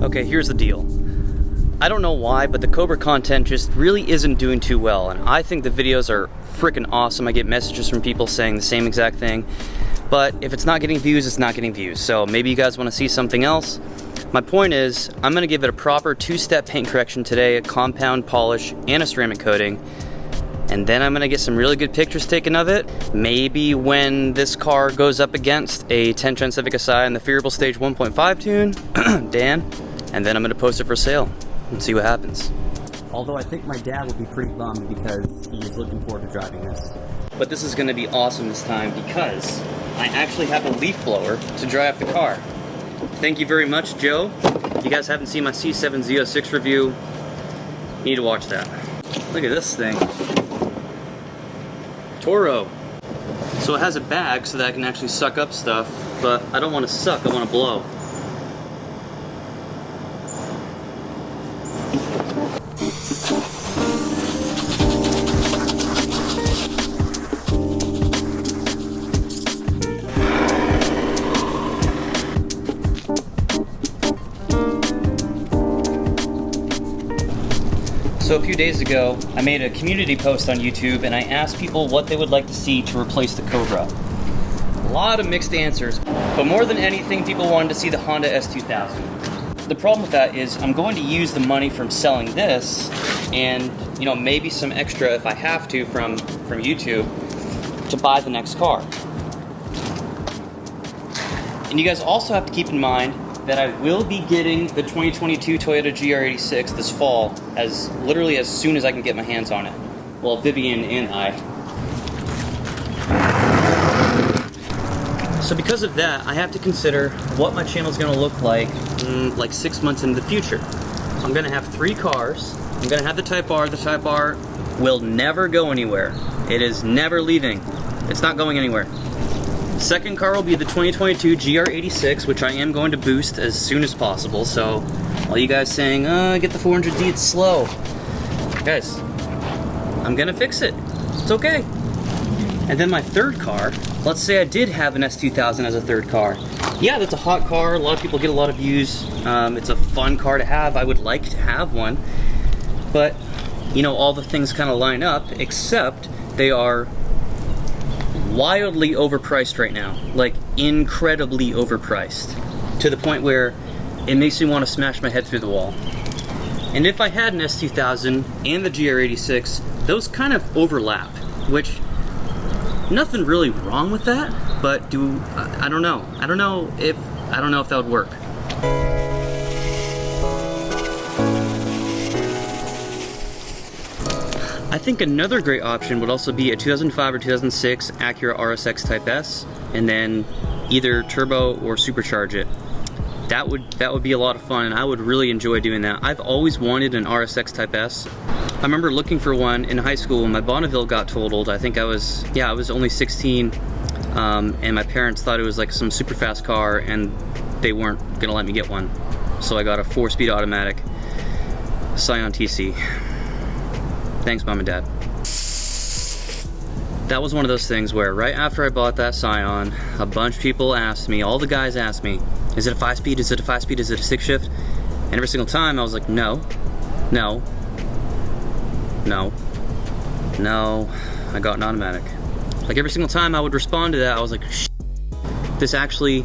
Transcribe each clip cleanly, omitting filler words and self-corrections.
Okay, here's the deal. I don't know why, but the Cobra content just really isn't doing too well, and I think the videos are freaking awesome. I get messages from people saying the same exact thing, but if it's not getting views, it's not getting views. So maybe you guys want to see something else. My point is, I'm going to give it a proper 2-step paint correction today, a compound polish, and a ceramic coating. And then I'm going to get some really good pictures taken of it. Maybe when this car goes up against a 10 Trend Civic Si in the Fearable Stage 1.5 tune, Dan, and then I'm going to post it for sale and see what happens. Although I think my dad will be pretty bummed because he's looking forward to driving this. But this is going to be awesome this time because I actually have a leaf blower to dry off the car. Thank you very much, Joe. If you guys haven't seen my C7 Z06 review, you need to watch that. Look at this thing. Toro. So it has a bag so that I can actually suck up stuff, but I don't want to suck, I want to blow. So a few days ago, I made a community post on YouTube and I asked people what they would like to see to replace the Cobra. A lot of mixed answers, but more than anything, people wanted to see the Honda S2000. The problem with that is I'm going to use the money from selling this and, you know, maybe some extra if I have to from YouTube to buy the next car. And you guys also have to keep in mind that I will be getting the 2022 Toyota GR86 this fall, literally as soon as I can get my hands on it. Well, Vivian and I. So because of that, I have to consider what my channel is going to look like 6 months into the future. I'm going to have 3 cars. I'm going to have the Type R. The Type R will never go anywhere. It is never leaving. It's not going anywhere. Second car will be the 2022 GR86, which I am going to boost as soon as possible. So, all you guys saying, get the 400D, it's slow. Guys, I'm gonna fix it. It's okay. And then my third car, let's say I did have an S2000 as a third car. Yeah, that's a hot car. A lot of people get a lot of views. It's a fun car to have. I would like to have one. But, you know, all the things kind of line up, except they are wildly overpriced right now, like incredibly overpriced, to the point where it makes me want to smash my head through the wall. And if I had an S2000 and the GR86, those kind of overlap, which nothing really wrong with that, but I don't know. I don't know if that would work. I think another great option would also be a 2005 or 2006 Acura RSX Type S, and then either turbo or supercharge it. That would be a lot of fun, and I would really enjoy doing that. I've always wanted an RSX Type S. I remember looking for one in high school when my Bonneville got totaled. I think I was only 16, and my parents thought it was like some super fast car, and they weren't gonna let me get one. So I got a 4-speed automatic Scion TC. Thanks, Mom and Dad. That was one of those things where right after I bought that Scion, a bunch of people asked me, all the guys asked me, is it a 5-speed, is it a 5-speed, is it a 6-shift? And every single time I was like, no, no, no, no, I got an automatic. Like every single time I would respond to that, I was like, this actually,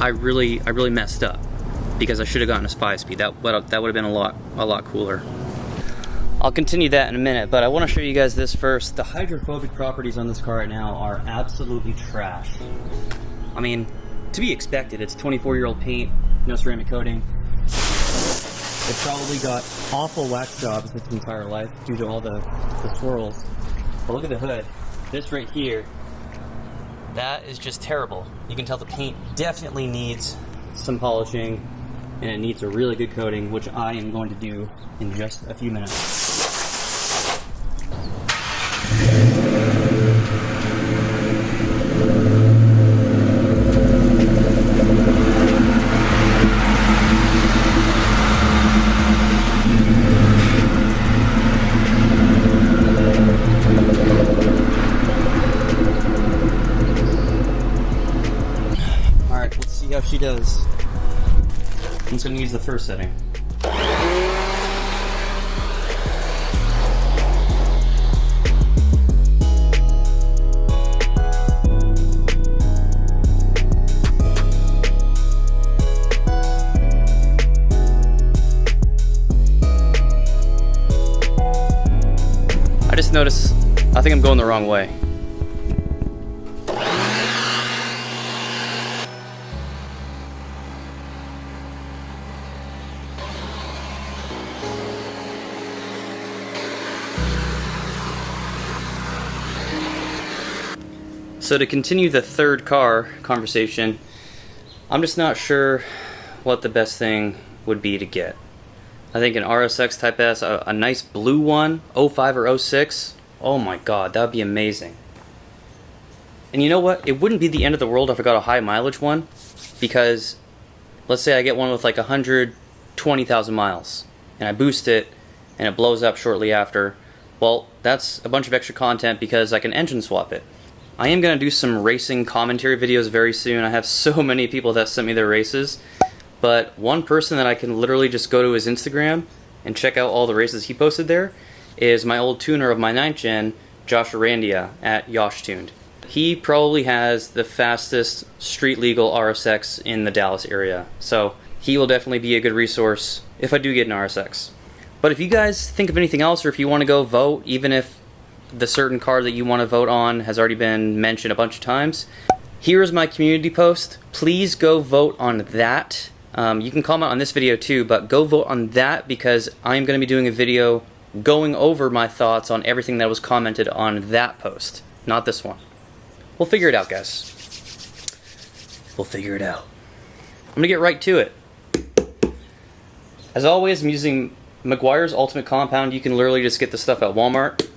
I really messed up, because I should have gotten a 5-speed. That would have been a lot cooler. I'll continue that in a minute, but I want to show you guys this first. The hydrophobic properties on this car right now are absolutely trash. I mean, to be expected. It's 24-year-old paint, no ceramic coating. It probably got awful wax jobs its entire life due to all the swirls. But look at the hood. This right here, that is just terrible. You can tell the paint definitely needs some polishing, and it needs a really good coating, which I am going to do in just a few minutes. she does. I'm just gonna use the first setting. I just noticed, I think I'm going the wrong way. So to continue the third car conversation, I'm just not sure what the best thing would be to get. I think an RSX Type S, a nice blue one, 05 or 06, oh my god, that would be amazing. And you know what? It wouldn't be the end of the world if I got a high mileage one, because let's say I get one with like 120,000 miles, and I boost it, and it blows up shortly after. Well, that's a bunch of extra content because I can engine swap it. I am going to do some racing commentary videos very soon. I have so many people that sent me their races. But one person that I can literally just go to his Instagram and check out all the races he posted there is my old tuner of my 9th gen, Josh Arandia at Yosh Tuned. He probably has the fastest street legal RSX in the Dallas area. So he will definitely be a good resource if I do get an RSX. But if you guys think of anything else, or if you want to go vote, even if the certain car that you want to vote on has already been mentioned a bunch of times, here is my community post. Please go vote on that. You can comment on this video too, but go vote on that because I'm going to be doing a video going over my thoughts on everything that was commented on that post, not this one. We'll figure it out, guys. We'll figure it out. I'm going to get right to it. As always, I'm using Meguiar's Ultimate Compound. You can literally just get this stuff at Walmart.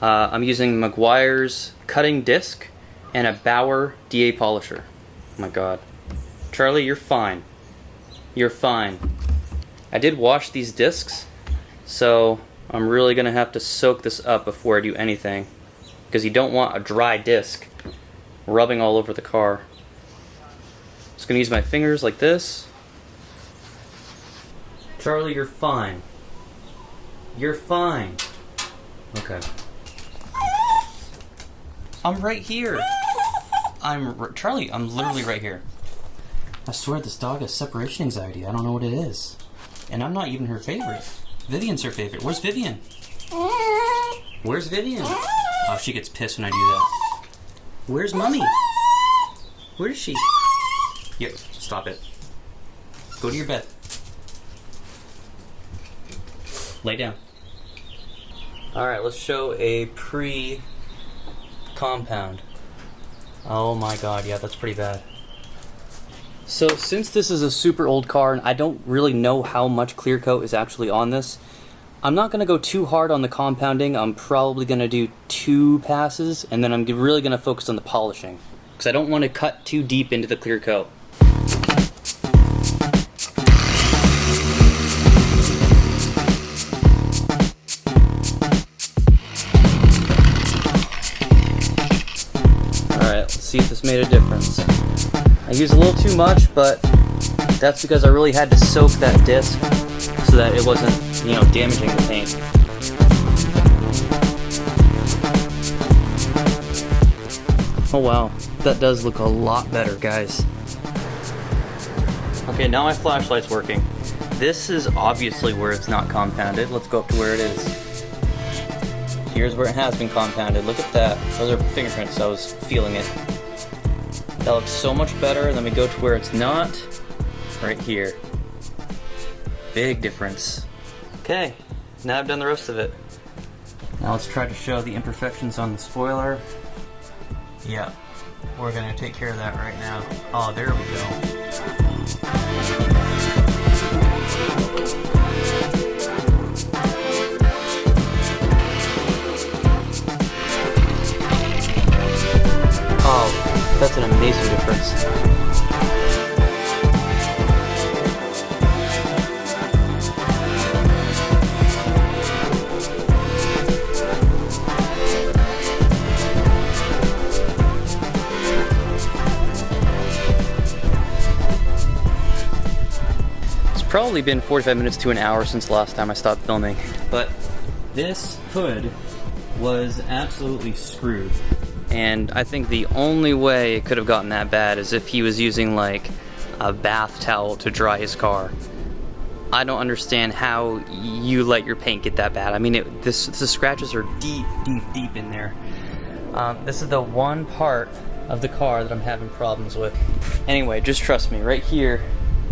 I'm using Meguiar's cutting disc and a Bauer DA polisher. Oh my god. Charlie, you're fine. You're fine. I did wash these discs, so I'm really going to have to soak this up before I do anything, because you don't want a dry disc rubbing all over the car. Just going to use my fingers like this. Charlie, you're fine. You're fine. Okay. I'm right here. Charlie, I'm literally right here. I swear this dog has separation anxiety. I don't know what it is. And I'm not even her favorite. Vivian's her favorite. Where's Vivian? Where's Vivian? Oh, she gets pissed when I do that. Where's Mommy? Where is she? Here, stop it. Go to your bed. Lay down. Alright, let's show a pre-compound. Oh my god, yeah, that's pretty bad. So since this is a super old car and I don't really know how much clear coat is actually on this, I'm not going to go too hard on the compounding. I'm probably going to do 2 passes, and then I'm really going to focus on the polishing, because I don't want to cut too deep into the clear coat. Alright, let's see if this made a difference. I used a little too much, but that's because I really had to soak that disc so that it wasn't, damaging the paint. Oh wow, that does look a lot better, guys. Okay, now my flashlight's working. This is obviously where it's not compounded. Let's go up to where it is. Here's where it has been compounded. Look at that. Those are fingerprints, so I was feeling it. That looks so much better. And then we go to where it's not. Right here. Big difference. Okay, now I've done the rest of it. Now let's try to show the imperfections on the spoiler. Yeah, we're gonna take care of that right now. Oh, there we go. Oh, that's an amazing difference. probably been 45 minutes to an hour since the last time I stopped filming. But this hood was absolutely screwed. And I think the only way it could have gotten that bad is if he was using like a bath towel to dry his car. I don't understand how you let your paint get that bad. I mean, the scratches are deep, deep, deep in there. This is the one part of the car that I'm having problems with. Anyway, just trust me, right here,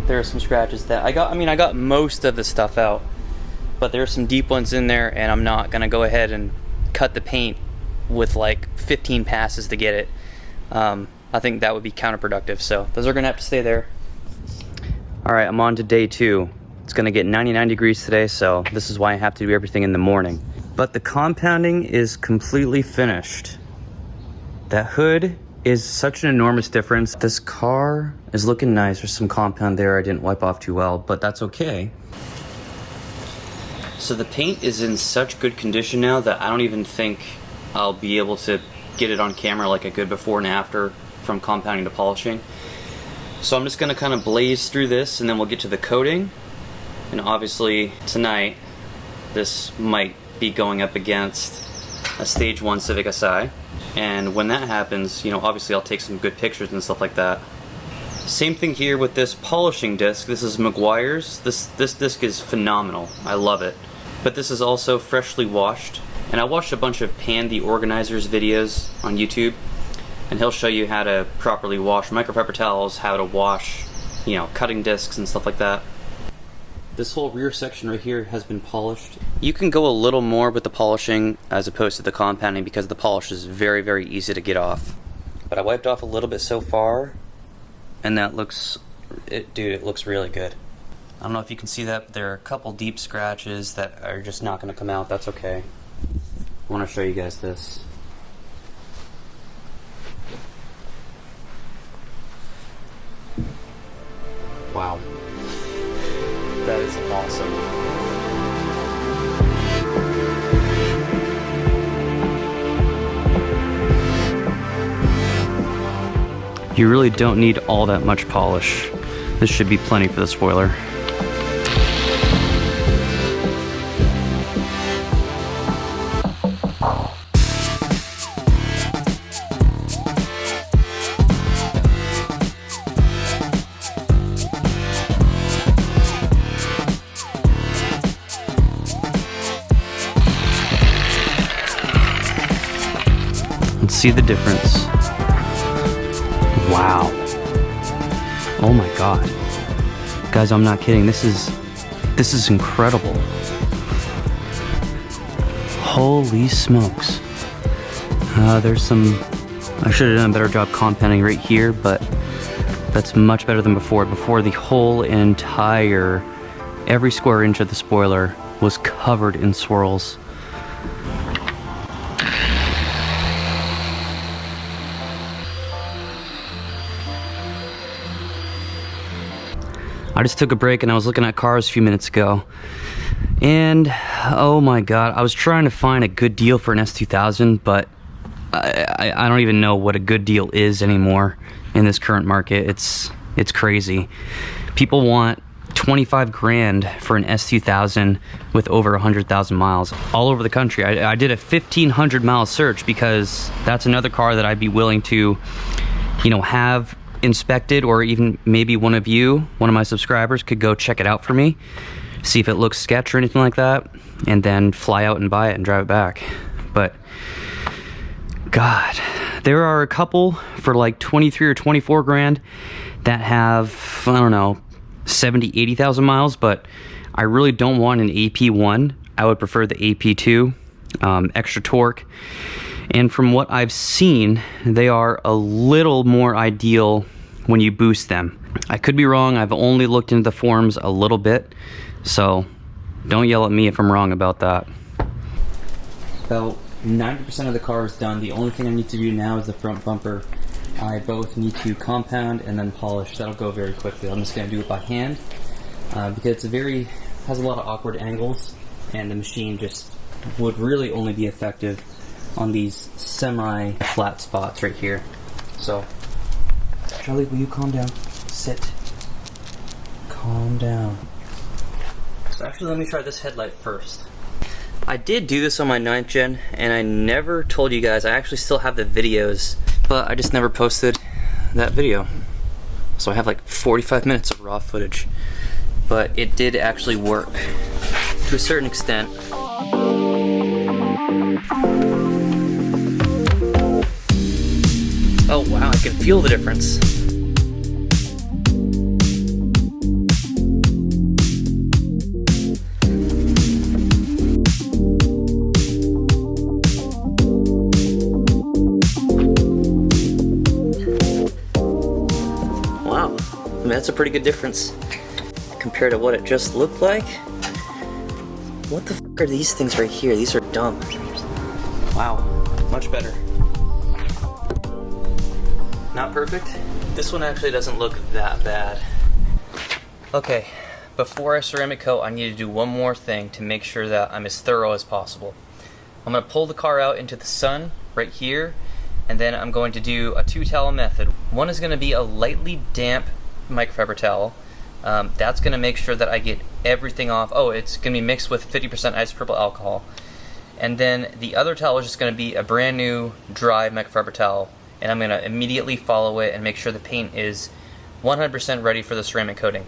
there are some scratches that I got most of the stuff out, but there are some deep ones in there, and I'm not gonna go ahead and cut the paint with like 15 passes to get it. I think that would be counterproductive, so those are gonna have to stay there. All right, I'm on to day 2. It's gonna get 99 degrees today, so this is why I have to do everything in the morning. But the compounding is completely finished. That hood is such an enormous difference. This car is looking nice. There's some compound there I didn't wipe off too well, but that's okay. So the paint is in such good condition now that I don't even think I'll be able to get it on camera like a good before and after from compounding to polishing. So I'm just gonna kind of blaze through this, and then we'll get to the coating. And obviously tonight, this might be going up against a stage 1 Civic Si. And when that happens, you know, obviously I'll take some good pictures and stuff like that. Same thing here with this polishing disc. This is Meguiar's. This disc is phenomenal. I love it. But this is also freshly washed. And I watched a bunch of Pan the Organizer's videos on YouTube, and he'll show you how to properly wash microfiber towels, how to wash, you know, cutting discs and stuff like that. This whole rear section right here has been polished. You can go a little more with the polishing as opposed to the compounding because the polish is very, very easy to get off. But I wiped off a little bit so far, and that looks, dude, it looks really good. I don't know if you can see that, but there are a couple deep scratches that are just not going to come out. That's okay. I want to show you guys this. Wow. That is awesome. You really don't need all that much polish. This should be plenty for the spoiler. See the difference. Wow. Oh my god. Guys, I'm not kidding. This is incredible. Holy smokes. There's some, I should have done a better job compounding right here, but that's much better than before. Before, the whole entire, every square inch of the spoiler was covered in swirls. I just took a break and I was looking at cars a few minutes ago, and oh my god, I was trying to find a good deal for an S2000, but I don't even know what a good deal is anymore in this current market. It's crazy. People want 25 grand for an S2000 with over 100,000 miles all over the country. I did a 1,500 mile search because that's another car that I'd be willing to, you know, have inspected, or even maybe one of my subscribers could go check it out for me, see if it looks sketch or anything like that, and then fly out and buy it and drive it back. But god, there are a couple for like 23 or 24 grand that have, I don't know, 70, 80,000 miles, but I really don't want an AP1. I would prefer the AP2, extra torque. And from what I've seen, they are a little more ideal when you boost them. I could be wrong. I've only looked into the forums a little bit, so don't yell at me if I'm wrong about that. About 90% of the car is done. The only thing I need to do now is the front bumper. I both need to compound and then polish. That'll go very quickly. I'm just going to do it by hand because it's has a lot of awkward angles, and the machine just would really only be effective on these semi-flat spots right here. So, Charlie, will you calm down? Sit. Calm down. So actually, let me try this headlight first. I did do this on my 9th gen, and I never told you guys. I actually still have the videos, but I just never posted that video. So I have like 45 minutes of raw footage. But it did actually work to a certain extent. Oh wow, I can feel the difference. Wow, I mean, that's a pretty good difference compared to what it just looked like. What the f are these things right here? These are dumb. Wow, much better. Not perfect. This one actually doesn't look that bad. Okay, before I ceramic coat, I need to do one more thing to make sure that I'm as thorough as possible. I'm going to pull the car out into the sun right here, and then I'm going to do a 2-towel method. One is going to be a lightly damp microfiber towel. That's going to make sure that I get everything off. Oh, it's going to be mixed with 50% isopropyl alcohol. And then the other towel is just going to be a brand new dry microfiber towel. And I'm going to immediately follow it and make sure the paint is 100% ready for the ceramic coating.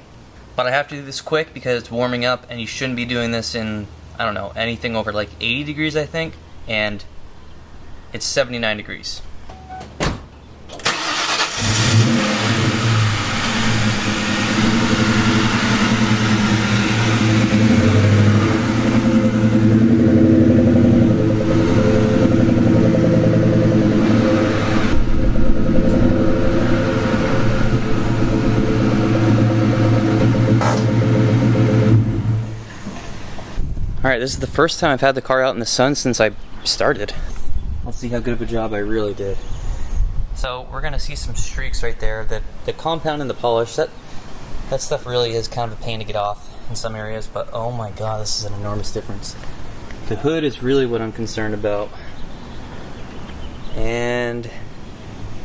But I have to do this quick because it's warming up, and you shouldn't be doing this in, I don't know, anything over like 80 degrees, I think, and it's 79 degrees. Alright, this is the first time I've had the car out in the sun since I started. Let's see how good of a job I really did. So we're going to see some streaks right there. The compound and the polish, that stuff really is kind of a pain to get off in some areas, but oh my god, this is an enormous difference. The hood is really what I'm concerned about. And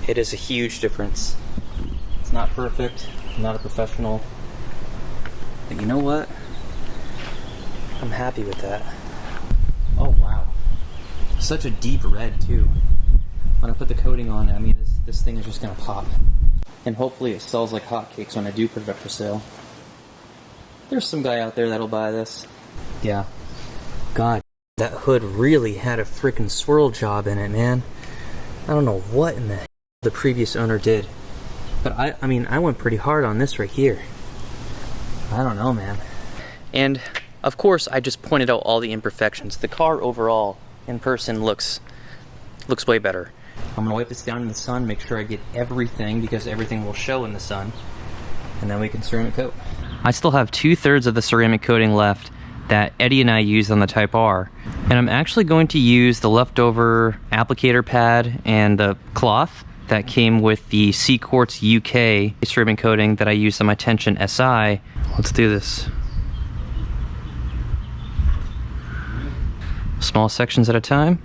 it is a huge difference. It's not perfect, I'm not a professional, but you know what? I'm happy with that. Oh wow. Such a deep red too. When I put the coating on it, I mean this thing is just gonna pop. And hopefully it sells like hotcakes when I do put it up for sale. There's some guy out there that'll buy this. Yeah. God, that hood really had a freaking swirl job in it, man. I don't know what in the previous owner did. But I mean, I went pretty hard on this right here. I don't know, man. And of course, I just pointed out all the imperfections. The car overall, in person, looks way better. I'm gonna wipe this down in the sun, make sure I get everything, because everything will show in the sun, and then we can ceramic coat. I still have 2/3 of the ceramic coating left that Eddie and I used on the Type R, and I'm actually going to use the leftover applicator pad and the cloth that came with the C-Quartz UK ceramic coating that I used on my Tension SI. Let's do this. Small sections at a time.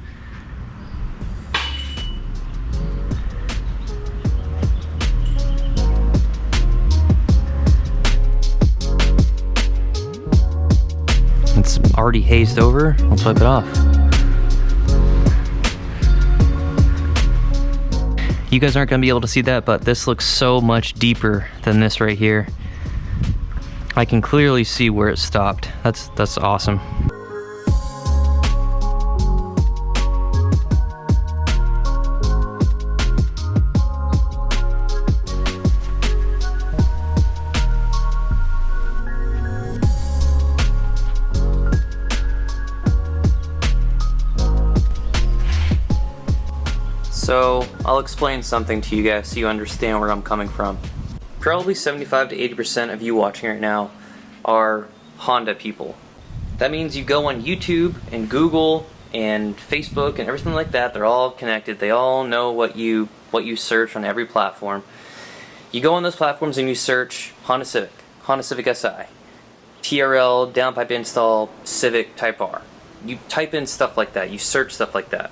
It's already hazed over. Let's wipe it off. You guys aren't going to be able to see that, but this looks so much deeper than this right here. I can clearly see where it stopped. That's awesome. So I'll explain something to you guys so you understand where I'm coming from. Probably 75 to 80% of you watching right now are Honda people. That means you go on YouTube and Google and Facebook and everything like that. They're all connected. They all know what you search on every platform. You go on those platforms and you search Honda Civic SI, TRL, downpipe install, Civic Type R. You type in stuff like that. You search stuff like that.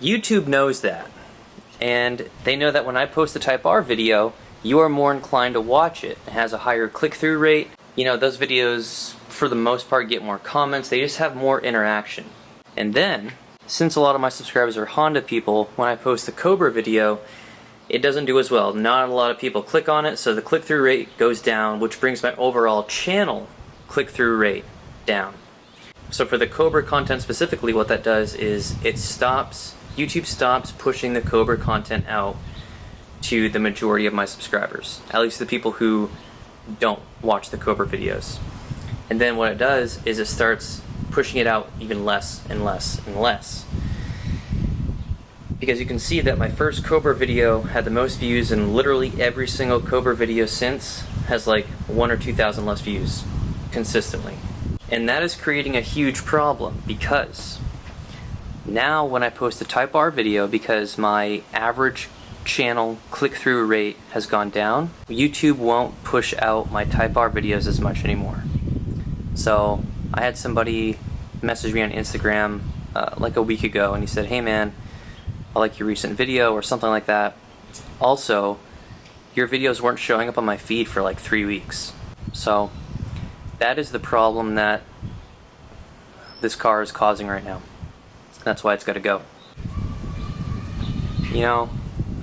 YouTube knows that, and they know that when I post a Type R video, you are more inclined to watch it. It has a higher click-through rate, you know, those videos for the most part get more comments, they just have more interaction. And then, since a lot of my subscribers are Honda people, when I post the Cobra video, it doesn't do as well. Not a lot of people click on it, so the click-through rate goes down, which brings my overall channel click-through rate down. So for the Cobra content specifically, what that does is YouTube stops pushing the Cobra content out to the majority of my subscribers, at least the people who don't watch the Cobra videos. And then what it does is it starts pushing it out even less and less and less. Because you can see that my first Cobra video had the most views, and literally every single Cobra video since has like 1,000 or 2,000 less views consistently. And that is creating a huge problem, because now when I post a Type R video, because my average channel click-through rate has gone down, YouTube won't push out my Type R videos as much anymore. So I had somebody message me on Instagram like a week ago, and he said, "Hey man, I like your recent video," or something like that. Also, your videos weren't showing up on my feed for like 3 weeks. So that is the problem that this car is causing right now. That's why it's got to go. You know,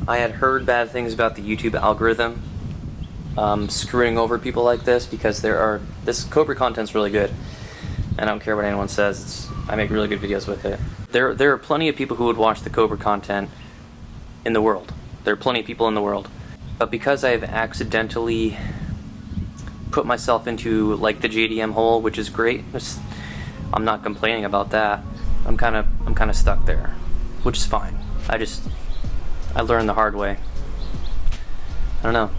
I had heard bad things about the YouTube algorithm screwing over people like this, because this Cobra content's really good, and I don't care what anyone says. I make really good videos with it. There are plenty of people who would watch the Cobra content in the world. There are plenty of people in the world. But because I've accidentally put myself into like the JDM hole, which is great, I'm not complaining about that. I'm kind of stuck there, which is fine. I learned the hard way. I don't know.